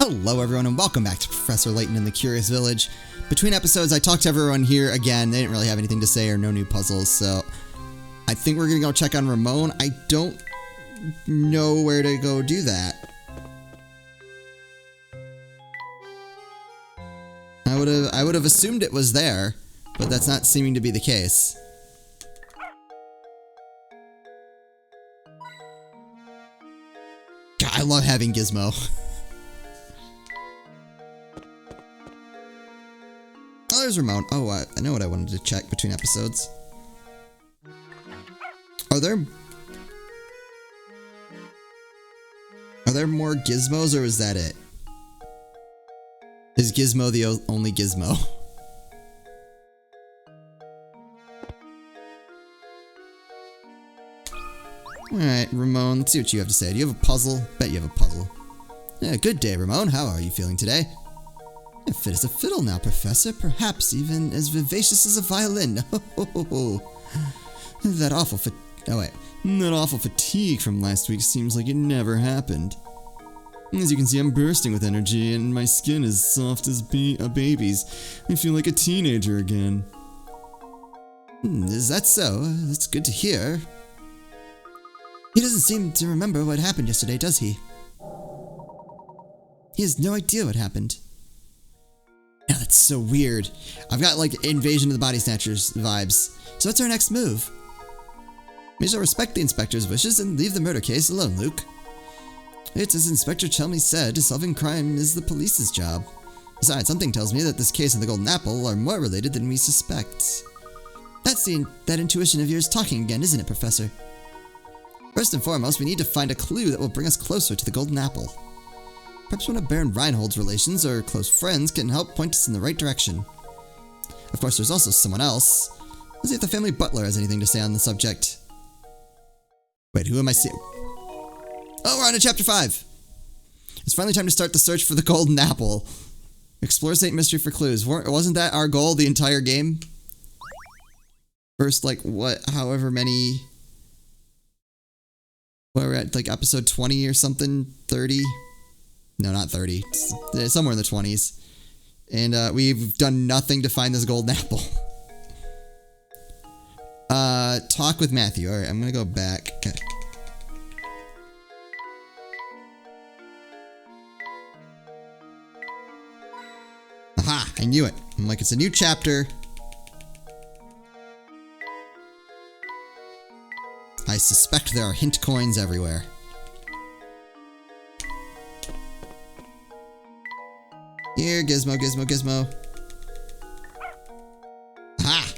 Hello everyone and welcome back to Professor Layton in the Curious Village. Between episodes I talked to everyone here again. They didn't really have anything to say or no new puzzles, so I think we're gonna go check on Ramon. I don't know where to go do that. I would have assumed it was there, but that's not seeming to be the case. God, I love having Gizmo. Oh, there's Ramon. Oh, I know what I wanted to check between episodes. Are there more Gizmos, or is that it? Is Gizmo the only Gizmo? Alright, Ramon, let's see what you have to say. Do you have a puzzle? Bet you have a puzzle. Yeah, good day, Ramon. How are you feeling today? Fit as a fiddle now, Professor. Perhaps even as vivacious as a violin. That awful fatigue from last week seems like it never happened. As you can see, I'm bursting with energy, and my skin is soft as a baby's. I feel like a teenager again. Is that so? That's good to hear. He doesn't seem to remember what happened yesterday, does he? He has no idea what happened. Yeah, that's so weird. I've got, like, Invasion of the Body Snatchers vibes. So what's our next move? We shall respect the inspector's wishes and leave the murder case alone, Luke. It's as Inspector Chelmey said, solving crime is the police's job. Besides, something tells me that this case and the Golden Apple are more related than we suspect. That's that intuition of yours talking again, isn't it, Professor? First and foremost, we need to find a clue that will bring us closer to the Golden Apple. Perhaps one of Baron Reinhold's relations or close friends can help point us in the right direction. Of course, there's also someone else. Let's see if the family butler has anything to say on the subject. Wait, who am I seeing? Oh, we're on to Chapter 5! It's finally time to start the search for the Golden Apple. Explore St. Mystery for clues. Wasn't that our goal the entire game? First, like, however many... What, we're at, like, episode 20 or something? 30? No, not 30. It's somewhere in the 20s. And, we've done nothing to find this Golden Apple. Talk with Matthew. Alright, I'm gonna go back. Okay. Aha! I knew it. I'm like, it's a new chapter. I suspect there are hint coins everywhere. Here, Gizmo, Gizmo, Gizmo. Aha!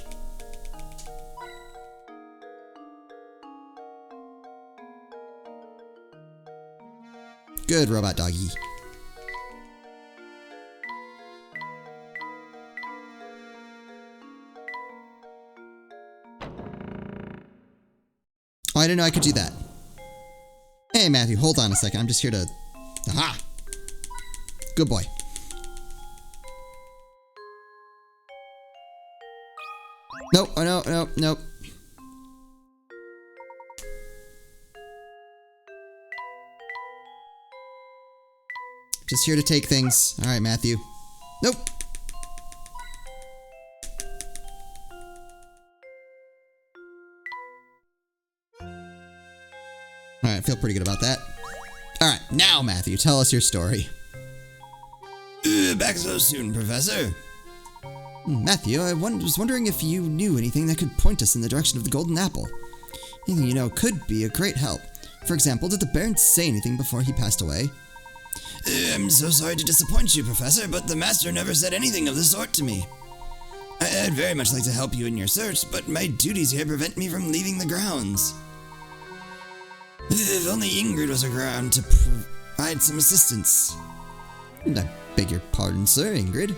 Good, robot doggy. Oh, I didn't know I could do that. Hey, Matthew, hold on a second. I'm just here to... Aha! Good boy. Nope, oh no, no, nope. Just here to take things. Alright, Matthew. Nope. Alright, I feel pretty good about that. Alright, now, Matthew, tell us your story. Back so soon, Professor. Matthew, I was wondering if you knew anything that could point us in the direction of the Golden Apple. Anything you know could be a great help. For example, did the Baron say anything before he passed away? I'm so sorry to disappoint you, Professor, but the Master never said anything of the sort to me. I'd very much like to help you in your search, but my duties here prevent me from leaving the grounds. If only Ingrid was around to provide some assistance. I beg your pardon, sir, Ingrid.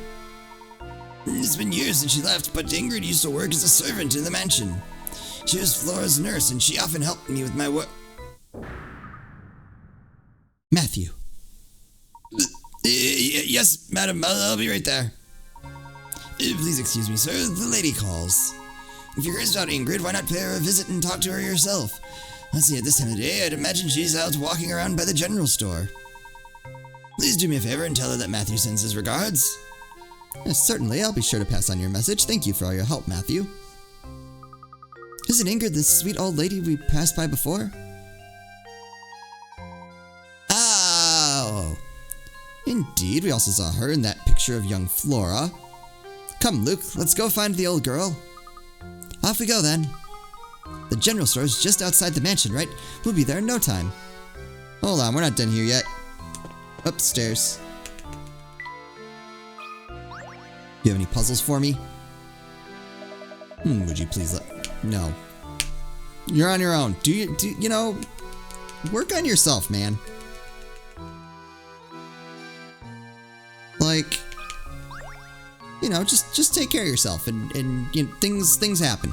It's been years since she left, but Ingrid used to work as a servant in the mansion. She was Flora's nurse, and she often helped me with my work. Matthew. Yes, madam, I'll be right there. Please excuse me, sir, the lady calls. If you're curious about Ingrid, why not pay her a visit and talk to her yourself? Let's see, at this time of the day, I'd imagine she's out walking around by the general store. Please do me a favor and tell her that Matthew sends his regards. Yes, certainly, I'll be sure to pass on your message. Thank you for all your help, Matthew. Isn't Ingrid the sweet old lady we passed by before? Oh! Indeed, we also saw her in that picture of young Flora. Come, Luke, let's go find the old girl. Off we go, then. The general store is just outside the mansion, right? We'll be there in no time. Hold on, we're not done here yet. Upstairs. You have any puzzles for me? Would you please let... No. You're on your own. You know... Work on yourself, man. Like... You know, just take care of yourself and you know, things happen.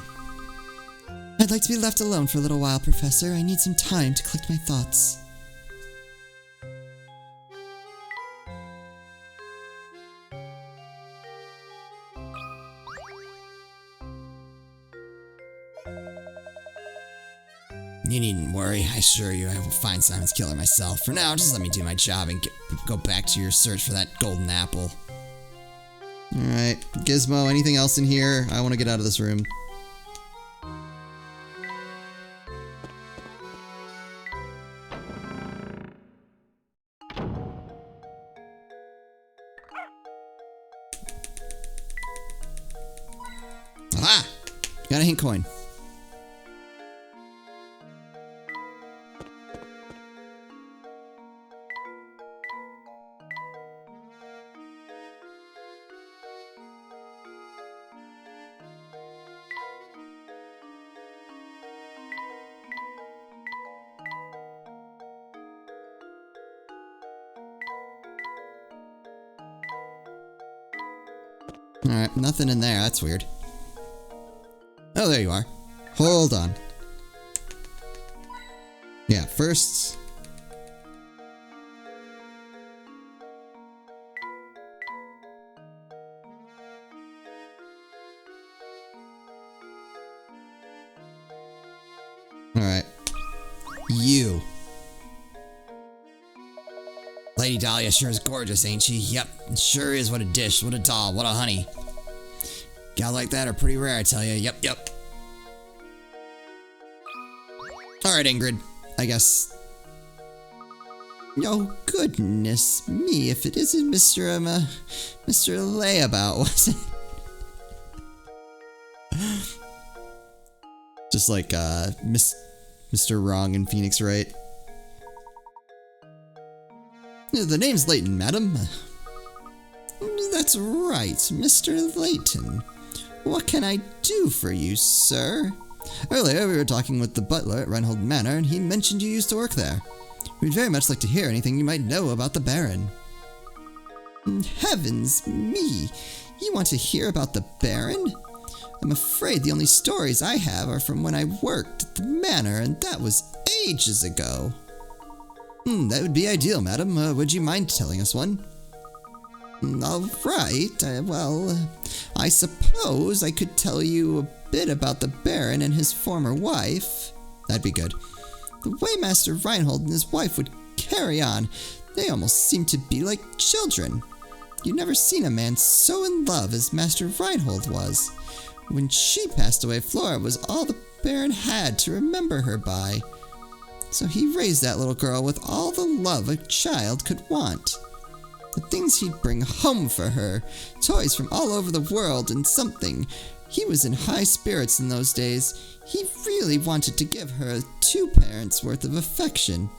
I'd like to be left alone for a little while, Professor. I need some time to collect my thoughts. You needn't worry. I assure you I will find Simon's killer myself. For now, just let me do my job and go back to your search for that golden apple. Alright. Gizmo, anything else in here? I want to get out of this room. Aha! Got a hint coin. Alright, nothing in there. That's weird. Oh, there you are. Hold on. Yeah, first... Alright. You. Lady Dahlia sure is gorgeous, ain't she? Yep, it sure is. What a dish, what a doll, what a honey. Gals like that are pretty rare, I tell you. Yep. Alright, Ingrid. I guess... Oh, goodness me, if it isn't Mr. Layabout, was it? Just like, Mr. Wrong in Phoenix, right? The name's Layton, madam. That's right, Mr. Layton. What can I do for you, sir? Earlier, we were talking with the butler at Reinhold Manor, and he mentioned you used to work there. We'd very much like to hear anything you might know about the Baron. Heavens me! You want to hear about the Baron? I'm afraid the only stories I have are from when I worked at the manor, and that was ages ago. That would be ideal, madam. Would you mind telling us one? All right. Well, I suppose I could tell you a bit about the Baron and his former wife. That'd be good. The way Master Reinhold and his wife would carry on, they almost seemed to be like children. You'd never seen a man so in love as Master Reinhold was. When she passed away, Flora was all the Baron had to remember her by. So he raised that little girl with all the love a child could want. The things he'd bring home for her, toys from all over the world and something. He was in high spirits in those days. He really wanted to give her 2 parents' worth of affection.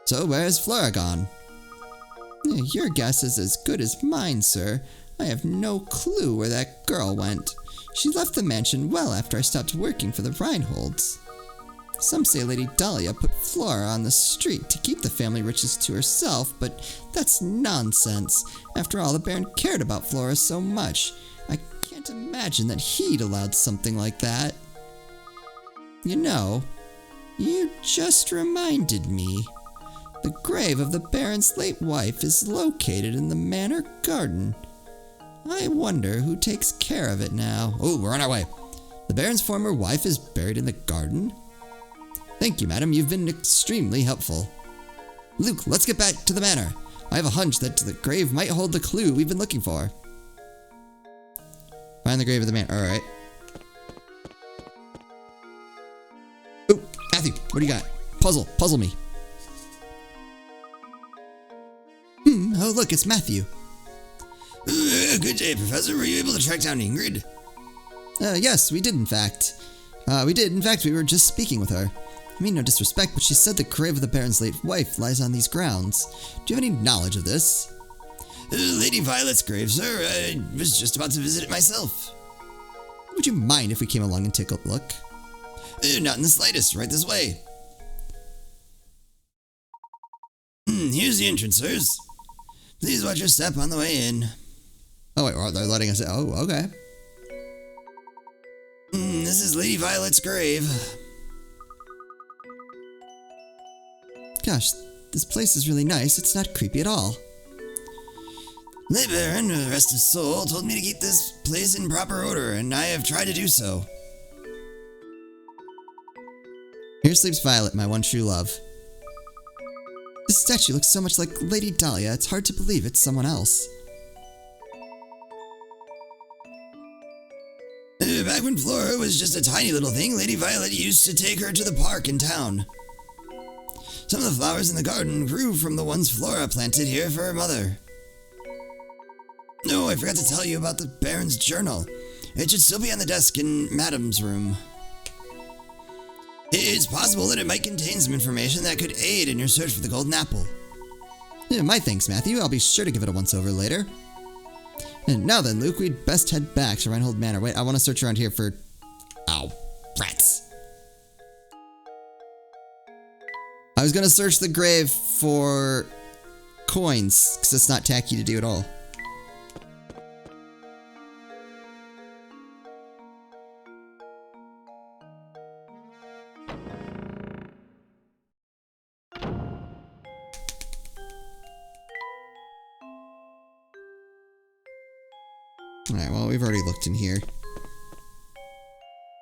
So where's Flora gone? Your guess is as good as mine, sir. I have no clue where that girl went. She left the mansion well after I stopped working for the Reinholds. Some say Lady Dahlia put Flora on the street to keep the family riches to herself, but that's nonsense. After all, the Baron cared about Flora so much. I can't imagine that he'd allowed something like that. You know, you just reminded me. The grave of the Baron's late wife is located in the manor garden. I wonder who takes care of it now. Oh, we're on our way. The Baron's former wife is buried in the garden? Thank you, madam. You've been extremely helpful. Luke, let's get back to the manor. I have a hunch that the grave might hold the clue we've been looking for. Find the grave of the manor. Alright. Oh, Matthew, what do you got? Puzzle me. Oh look, it's Matthew. Good day, Professor. Were you able to track down Ingrid? Yes, we did in fact. We were just speaking with her. I mean no disrespect, but she said the grave of the Baron's late wife lies on these grounds. Do you have any knowledge of this? Lady Violet's grave, sir. I was just about to visit it myself. Would you mind if we came along and took a look? Not in the slightest. Right this way. Here's the entrance, sirs. Please watch your step on the way in. Oh wait, they're letting us in. Oh, okay. This is Lady Violet's grave. Gosh, this place is really nice. It's not creepy at all. The Baron, rest his soul, told me to keep this place in proper order, and I have tried to do so. Here sleeps Violet, my one true love. This statue looks so much like Lady Dahlia, it's hard to believe it's someone else. Back when Flora was just a tiny little thing, Lady Violet used to take her to the park in town. Some of the flowers in the garden grew from the ones Flora planted here for her mother. No, I forgot to tell you about the Baron's journal. It should still be on the desk in Madame's room. It's possible that it might contain some information that could aid in your search for the golden apple. Yeah, my thanks, Matthew. I'll be sure to give it a once-over later. And now then, Luke, we'd best head back to Reinhold Manor. Wait, I want to search around here for... Ow, rats. I was going to search the grave for coins, because it's not tacky to do at all. Alright, well, we've already looked in here.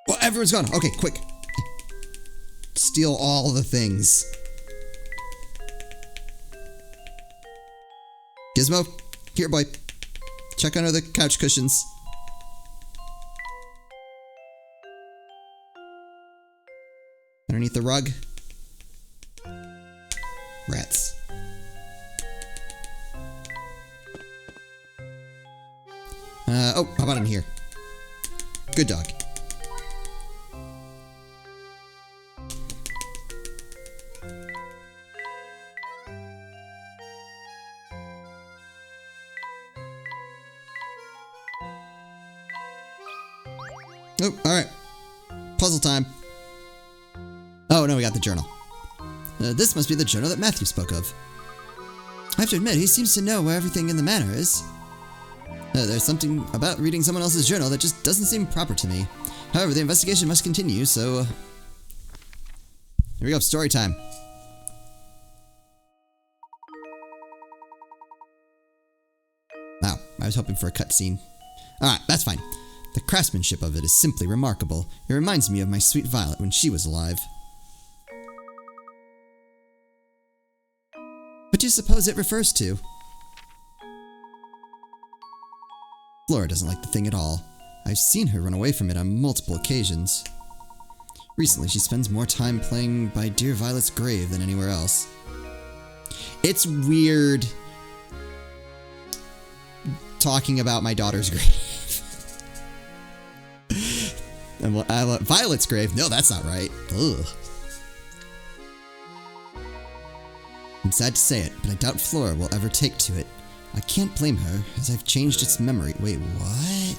Well, everyone's gone. Okay, quick. Steal all the things. Gizmo, here, boy. Check under the couch cushions. Underneath the rug. Rats. Oh, how about in here? Good dog. Oh, alright. Puzzle time. Oh, no, we got the journal. This must be the journal that Matthew spoke of. I have to admit, he seems to know where everything in the manor is. There's something about reading someone else's journal that just doesn't seem proper to me. However, the investigation must continue, so... Here we go, story time. Wow, I was hoping for a cutscene. Alright, that's fine. The craftsmanship of it is simply remarkable. It reminds me of my sweet Violet when she was alive. What do you suppose it refers to? Flora doesn't like the thing at all. I've seen her run away from it on multiple occasions. Recently, she spends more time playing by dear Violet's grave than anywhere else. It's weird talking about my daughter's grave. And Violet's grave? No, that's not right. Ugh. I'm sad to say it, but I doubt Flora will ever take to it. I can't blame her, as I've changed its memory. Wait, what?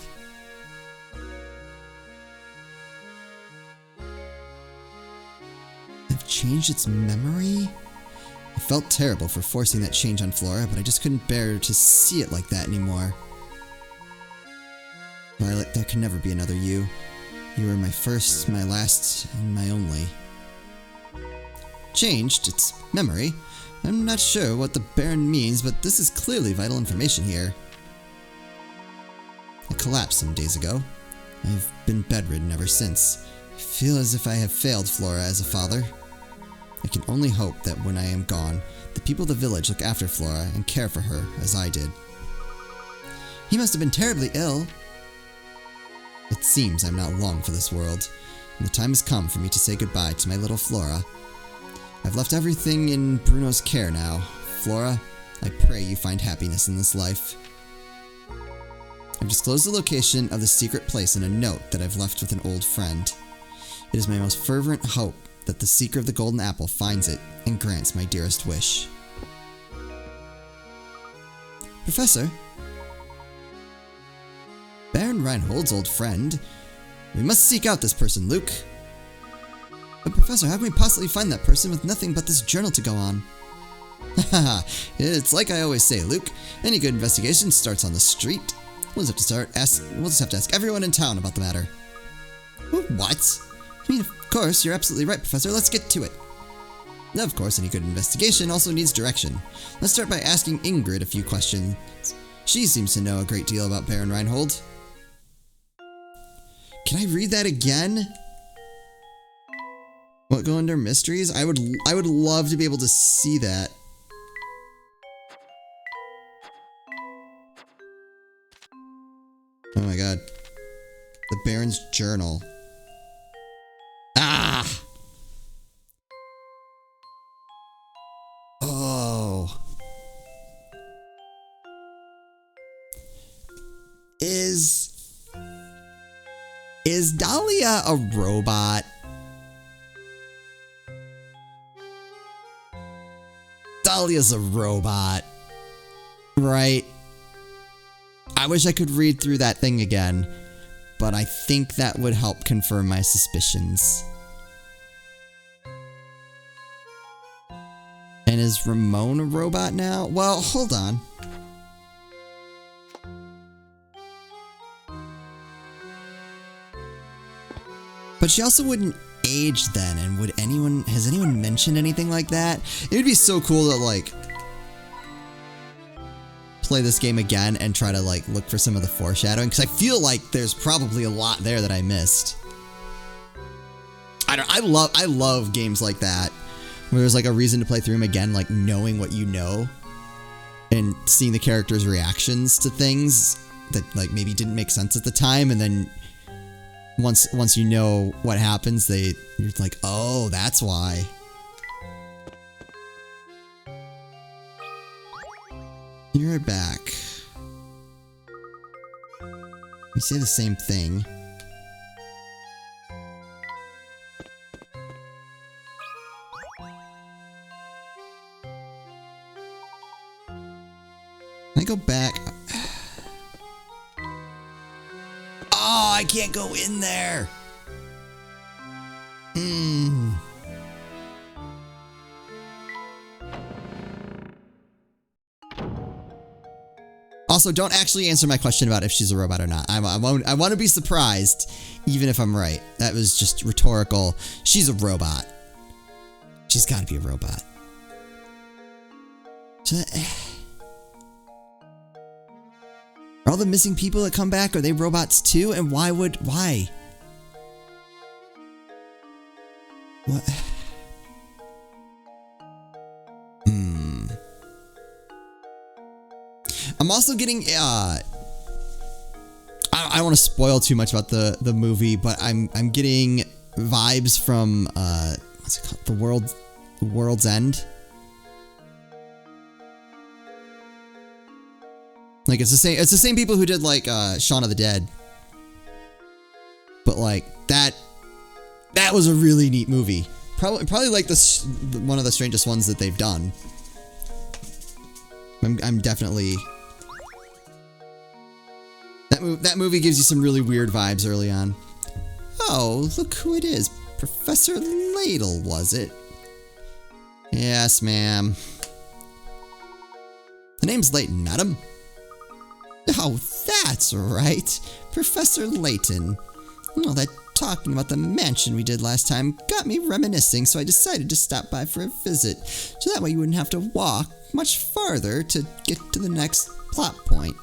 I've changed its memory? I felt terrible for forcing that change on Flora, but I just couldn't bear to see it like that anymore. Violet, there can never be another you. You were my first, my last, and my only. Changed its memory? I'm not sure what the Baron means, but this is clearly vital information here. I collapsed some days ago. I've been bedridden ever since. I feel as if I have failed Flora as a father. I can only hope that when I am gone, the people of the village look after Flora and care for her as I did. He must have been terribly ill. It seems I'm not long for this world, and the time has come for me to say goodbye to my little Flora. I've left everything in Bruno's care now. Flora, I pray you find happiness in this life. I've disclosed the location of the secret place in a note that I've left with an old friend. It is my most fervent hope that the seeker of the golden apple finds it and grants my dearest wish. Professor? Baron Reinhold's old friend. We must seek out this person, Luke. But Professor, how can we possibly find that person with nothing but this journal to go on? Haha, it's like I always say, Luke. Any good investigation starts on the street. We'll just have to ask everyone in town about the matter. What? I mean, of course, you're absolutely right, Professor. Let's get to it. Of course, any good investigation also needs direction. Let's start by asking Ingrid a few questions. She seems to know a great deal about Baron Reinhold. Can I read that again? What, go under mysteries? I would love to be able to see that. Oh my god. The Baron's journal. Ah! Oh. Is Dahlia a robot? Dahlia's a robot. Right? I wish I could read through that thing again, but I think that would help confirm my suspicions. And is Ramon a robot now? Well, hold on. But she also wouldn't age then, and has anyone mentioned anything like that? It would be so cool to, like, play this game again and try to, like, look for some of the foreshadowing, because I feel like there's probably a lot there that I missed. I love games like that, where there's, like, a reason to play through them again, like, knowing what you know, and seeing the characters' reactions to things that, like, maybe didn't make sense at the time, and then once you know what happens, you're like, oh, that's why. You're back. You say the same thing. Can I go back? Oh, I can't go in there. Also, don't actually answer my question about if she's a robot or not. I want to be surprised, even if I'm right. That was just rhetorical. She's a robot. She's got to be a robot. Are all the missing people that come back, are they robots too? And why? What? I'm also getting, I don't want to spoil too much about the movie, but I'm getting vibes from, what's it called? The World's End. Like, it's the same people who did, like, Shaun of the Dead. But, like, that was a really neat movie. Probably like one of the strangest ones that they've done. I'm definitely... That movie gives you some really weird vibes early on. Oh, look who it is. Professor Layton, was it? Yes, ma'am. The name's Layton, madam. Oh, that's right. Professor Layton. Oh, that talking about the mansion we did last time got me reminiscing, so I decided to stop by for a visit. So that way you wouldn't have to walk much farther to get to the next plot point.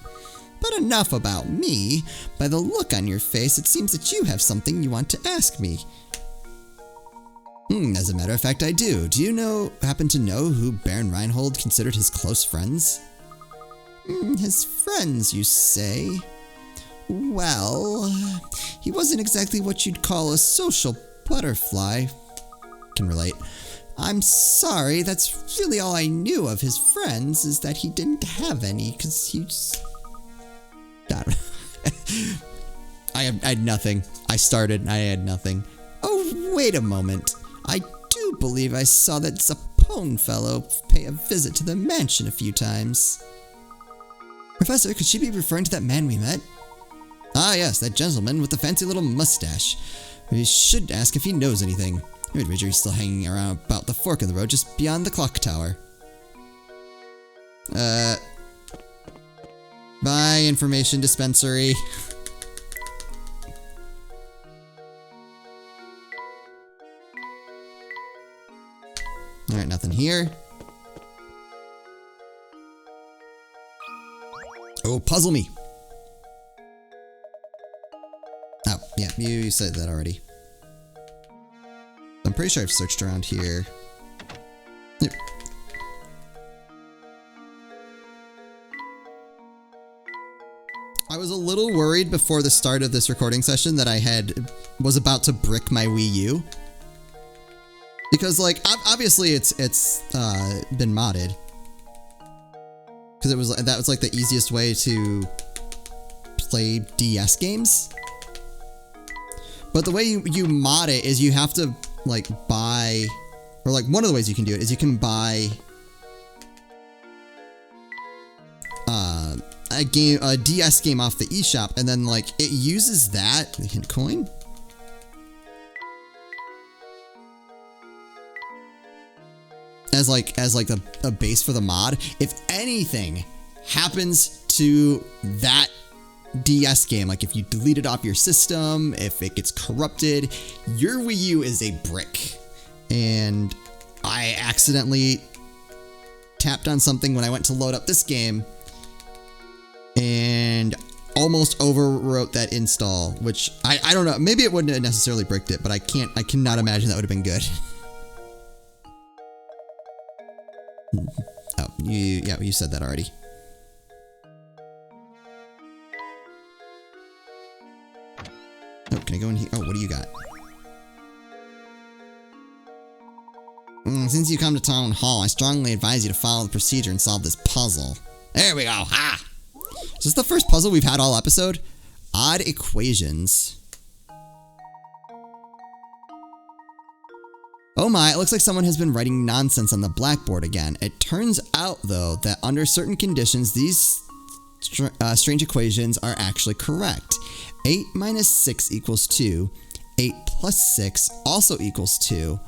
But enough about me. By the look on your face, it seems that you have something you want to ask me. As a matter of fact, I do. Do you happen to know who Baron Reinhold considered his close friends? His friends, you say? Well, he wasn't exactly what you'd call a social butterfly. Can relate. I'm sorry, that's really all I knew of his friends, is that he didn't have any, because he just... I don't know. I had nothing. I started and I had nothing. Oh, wait a moment. I do believe I saw that Zapone fellow pay a visit to the mansion a few times. Professor, could she be referring to that man we met? Ah, yes, that gentleman with the fancy little mustache. We should ask if he knows anything. I'd wager he's still hanging around about the fork in the road just beyond the clock tower. Bye, information dispensary. Alright, nothing here. Oh, puzzle me. Oh, yeah, you said that already. I'm pretty sure I've searched around here. Yep. I was a little worried before the start of this recording session that I was about to brick my Wii U. Because, like, obviously it's been modded. Because that was like the easiest way to play DS games. But the way you mod it is you have to, like, buy... Or, like, one of the ways you can do it is you can buy... a DS game off the eShop, and then, like, it uses that... Hint coin? As like a base for the mod. If anything happens to that DS game, like if you delete it off your system, if it gets corrupted, your Wii U is a brick. And I accidentally tapped on something when I went to load up this game and almost overwrote that install, which I don't know, maybe it wouldn't have necessarily bricked it, but I cannot imagine that would have been good. Oh, you said that already. Oh, can I go in here? Oh, what do you got? Since you come to Town Hall, I strongly advise you to follow the procedure and solve this puzzle. There we go. Ha! Is this the first puzzle we've had all episode? Odd equations. Oh my, it looks like someone has been writing nonsense on the blackboard again. It turns out, though, that under certain conditions, these strange equations are actually correct. 8 minus 6 equals 2. 8 plus 6 also equals 2.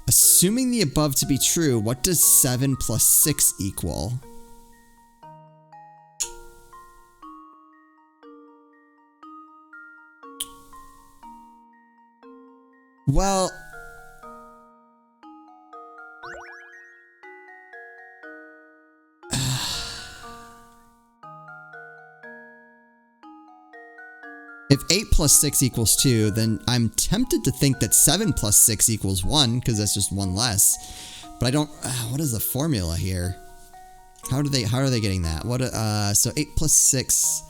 Assuming the above to be true, what does 7 plus 6 equal? Well... If 8 plus 6 equals 2, then I'm tempted to think that 7 plus 6 equals 1, because that's just one less. But I don't... what is the formula here? How are they getting that? So 8 plus 6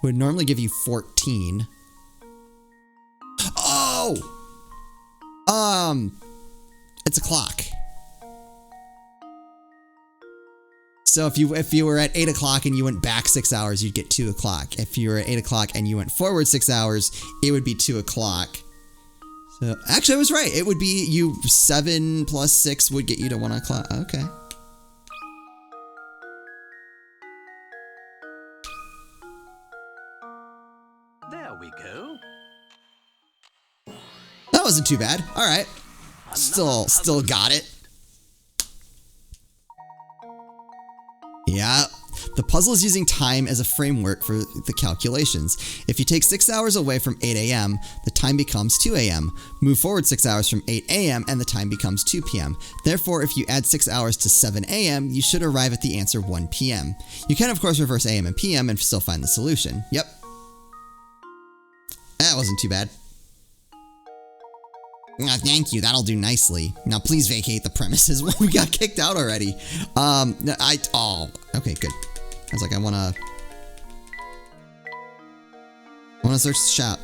would normally give you 14. Oh! It's a clock. So if you were at 8 o'clock and you went back 6 hours, you'd get 2 o'clock. If you were at 8 o'clock and you went forward 6 hours, it would be 2 o'clock. So actually, I was right. It would be 7 plus 6 would get you to 1 o'clock. Okay. There we go. That wasn't too bad. All right. Still got it. Yeah, the puzzle is using time as a framework for the calculations. If you take 6 hours away from 8 a.m., the time becomes 2 a.m. Move forward 6 hours from 8 a.m. and the time becomes 2 p.m. Therefore, if you add 6 hours to 7 a.m., you should arrive at the answer 1 p.m. You can, of course, reverse a.m. and p.m. and still find the solution. Yep. That wasn't too bad. Thank you. That'll do nicely. Now please vacate the premises. We got kicked out already. Okay, good. I was like, I wanna search the shop.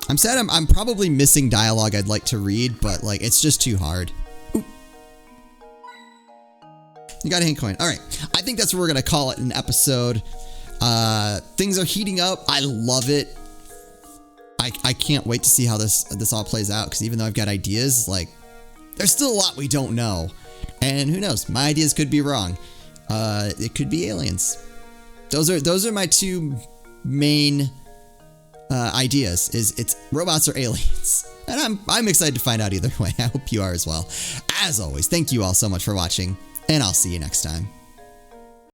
I'm sad I'm probably missing dialogue I'd like to read, but like it's just too hard. Ooh. You got a hint coin. All right. I think that's what we're going to call it an episode. Things are heating up. I love it. I can't wait to see how this all plays out, because even though I've got ideas, like there's still a lot we don't know. And who knows? My ideas could be wrong. It could be aliens. Those are my two main ideas. It's robots or aliens. And I'm excited to find out either way. I hope you are as well. As always, thank you all so much for watching, and I'll see you next time.